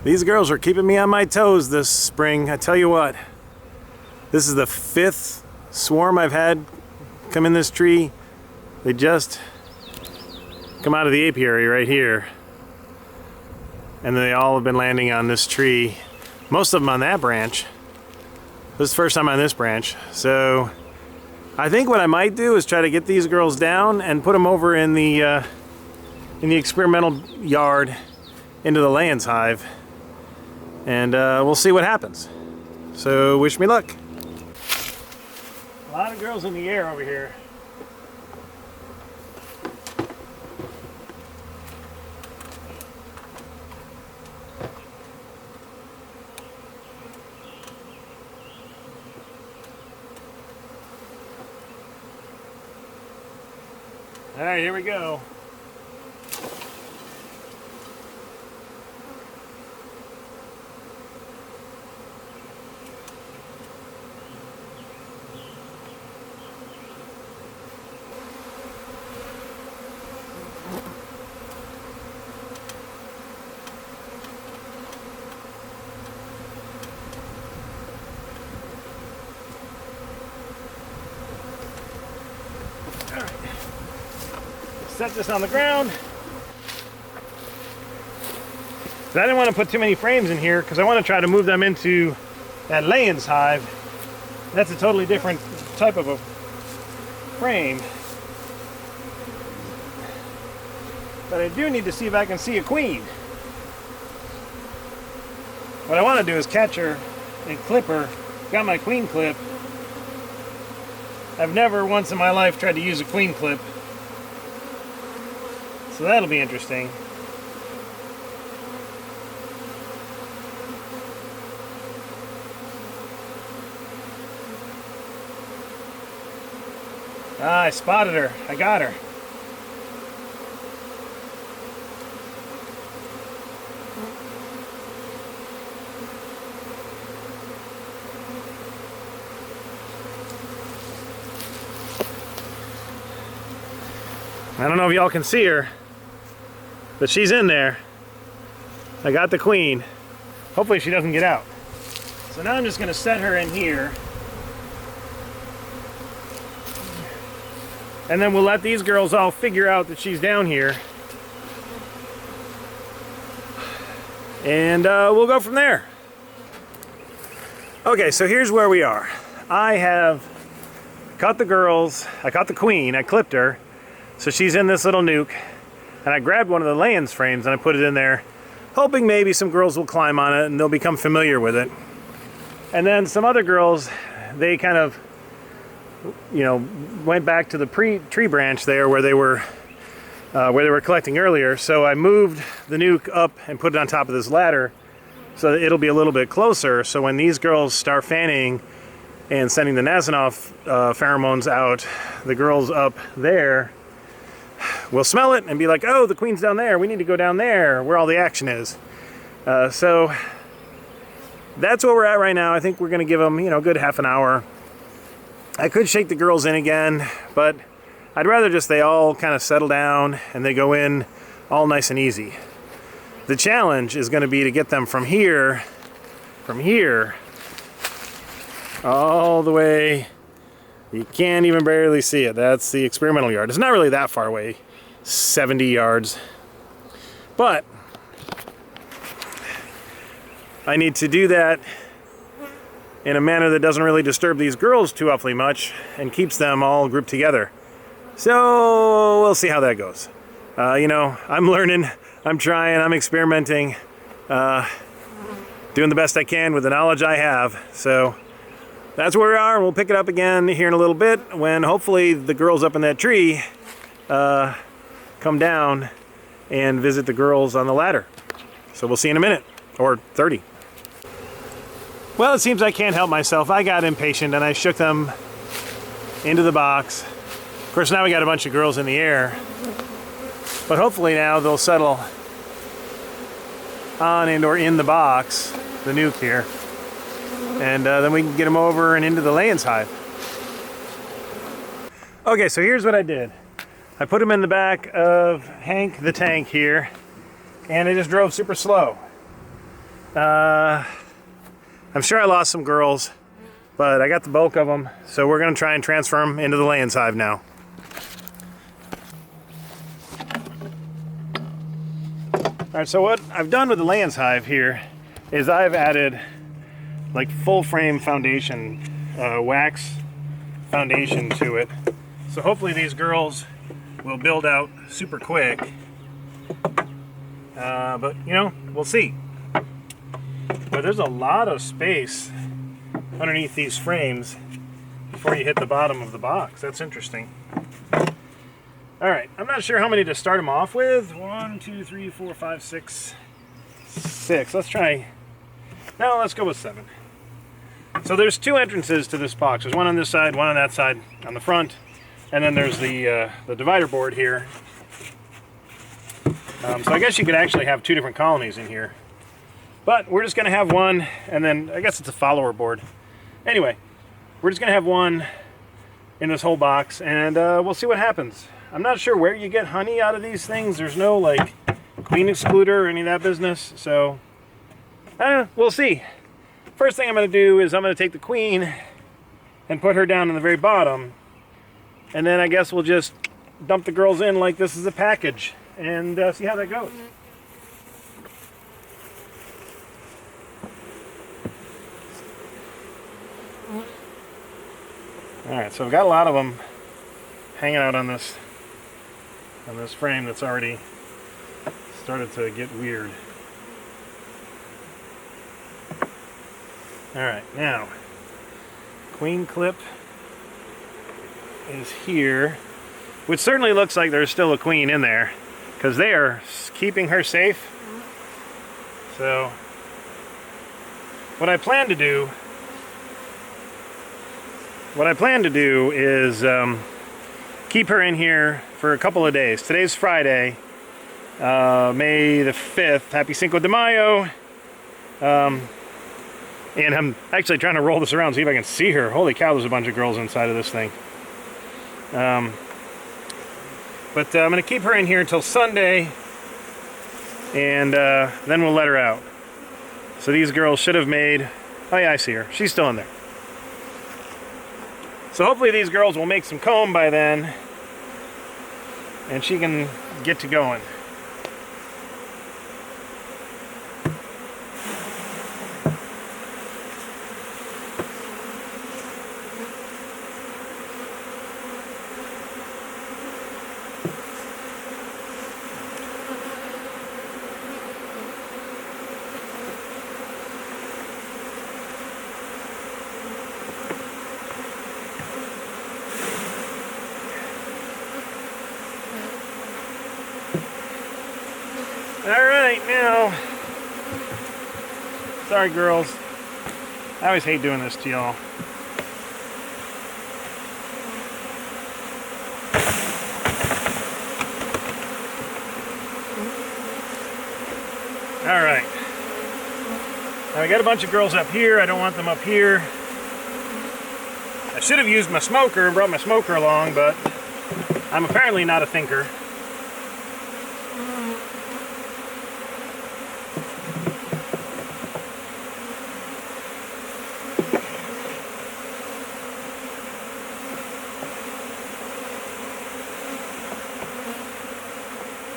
These girls are keeping me on my toes this spring. I tell you what, this is the 5th swarm I've had come in this tree. They just come out of the apiary right here. And they all have been landing on this tree. Most of them on that branch. This is the first time on this branch. So I think what I might do is try to get these girls down and put them over in the experimental yard into the layens hive. And we'll see what happens. So wish me luck. A lot of girls in the air over here. All right, here we go. Set this on the ground. I didn't want to put too many frames in here because I want to try to move them into that layens hive. That's a totally different type of a frame. But I do need to see if I can see a queen. What I want to do is catch her and clip her. Got my queen clip. I've never once in my life tried to use a queen clip. So that'll be interesting. Ah, I spotted her. I got her. I don't know if y'all can see her, but she's in there. I got the queen. Hopefully she doesn't get out. So now I'm just gonna set her in here. And then we'll let these girls all figure out that she's down here. And we'll go from there. Okay, so here's where we are. I have caught the girls, I caught the queen, I clipped her. So she's in this little nuke. And I grabbed one of the layens frames and I put it in there, hoping maybe some girls will climb on it and they'll become familiar with it. And then some other girls, they kind of, you know, went back to the tree branch there where they were collecting earlier. So I moved the nuke up and put it on top of this ladder so that it'll be a little bit closer. So when these girls start fanning and sending the Nasinoff pheromones out, the girls up there will smell it and be like, oh, the queen's down there. We need to go down there where all the action is. So that's where we're at right now. I think we're going to give them, you know, a good half an hour. I could shake the girls in again, but I'd rather just they all kind of settle down and they go in all nice and easy. The challenge is going to be to get them from here, all the way. You can't even barely see it. That's the experimental yard. It's not really that far away, 70 yards. But I need to do that in a manner that doesn't really disturb these girls too awfully much and keeps them all grouped together. So we'll see how that goes. You know, I'm learning, I'm trying, I'm experimenting, doing the best I can with the knowledge I have. So that's where we are. We'll pick it up again here in a little bit when hopefully the girls up in that tree come down and visit the girls on the ladder. So we'll see in a minute, or 30. Well, it seems I can't help myself. I got impatient and I shook them into the box. Of course, now we got a bunch of girls in the air. But hopefully now they'll settle on and or in the box, the nuke here. And then we can get them over and into the layens hive. Okay, so here's what I did. I put them in the back of Hank the tank here, and I just drove super slow. I'm sure I lost some girls, but I got the bulk of them, so we're going to try and transfer them into the layens hive now. Alright, so what I've done with the layens hive here is I've added like full frame foundation, wax foundation to it. So hopefully these girls will build out super quick. But you know, we'll see. But there's a lot of space underneath these frames before you hit the bottom of the box. That's interesting. Alright, I'm not sure how many to start them off with. 1, 2, 3, 4, 5, 6. 6. Let's try. No, let's go with 7. So there's 2 entrances to this box. There's one on this side, one on that side, on the front, and then there's the divider board here. So I guess you could actually have 2 different colonies in here. But we're just going to have one, and then I guess it's a follower board. Anyway, we're just going to have one in this whole box, and we'll see what happens. I'm not sure where you get honey out of these things. There's no like queen excluder or any of that business, so I don't know, we'll see. First thing I'm going to do is I'm going to take the queen and put her down in the very bottom, and then I guess we'll just dump the girls in like this is a package and see how that goes. Alright, so I've got a lot of them hanging out on this frame that's already started to get weird. Alright, now queen clip is here, which certainly looks like there's still a queen in there because they are keeping her safe. So what I plan to do is keep her in here for a couple of days. Today's Friday, May the 5th. Happy Cinco de Mayo. And I'm actually trying to roll this around, see if I can see her. Holy cow, there's a bunch of girls inside of this thing. But I'm going to keep her in here until Sunday, and then we'll let her out. So these girls should have made... Oh yeah, I see her. She's still in there. So hopefully these girls will make some comb by then, and she can get to going. Alright, now, sorry girls, I always hate doing this to y'all. Alright, now we got a bunch of girls up here. I don't want them up here. I should have used my smoker, brought my smoker along, but I'm apparently not a thinker.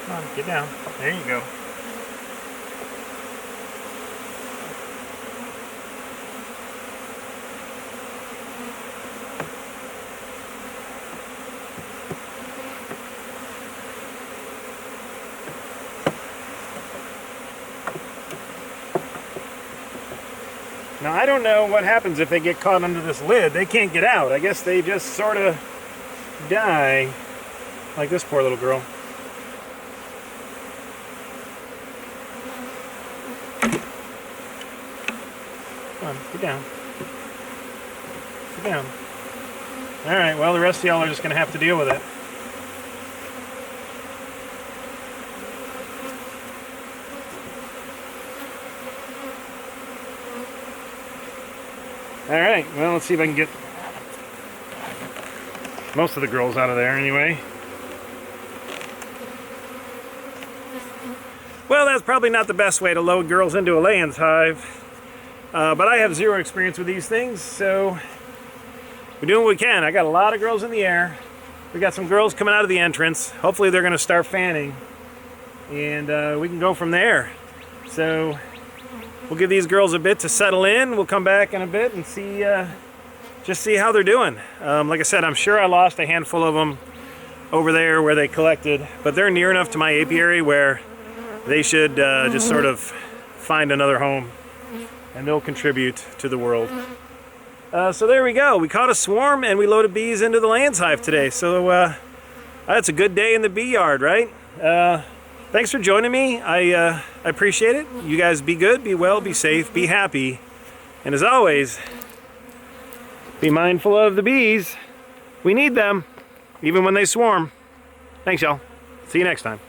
Come on, get down. There you go. Now, I don't know what happens if they get caught under this lid. They can't get out. I guess they just sort of die, like this poor little girl. Come on, get down. Get down. Alright, well, the rest of y'all are just going to have to deal with it. Alright, well, let's see if I can get most of the girls out of there anyway. Well, that's probably not the best way to load girls into a layens hive. But I have zero experience with these things, so we're doing what we can. I got a lot of girls in the air. We got some girls coming out of the entrance. Hopefully they're going to start fanning, and we can go from there. So we'll give these girls a bit to settle in. We'll come back in a bit and see, just see how they're doing. Like I said, I'm sure I lost a handful of them over there where they collected, but they're near enough to my apiary where they should just sort of find another home, and they'll contribute to the world. So there we go. We caught a swarm and we loaded bees into the layens hive today. So that's a good day in the bee yard, right? Thanks for joining me. I appreciate it. You guys be good, be well, be safe, be happy. And as always, be mindful of the bees. We need them, even when they swarm. Thanks, y'all. See you next time.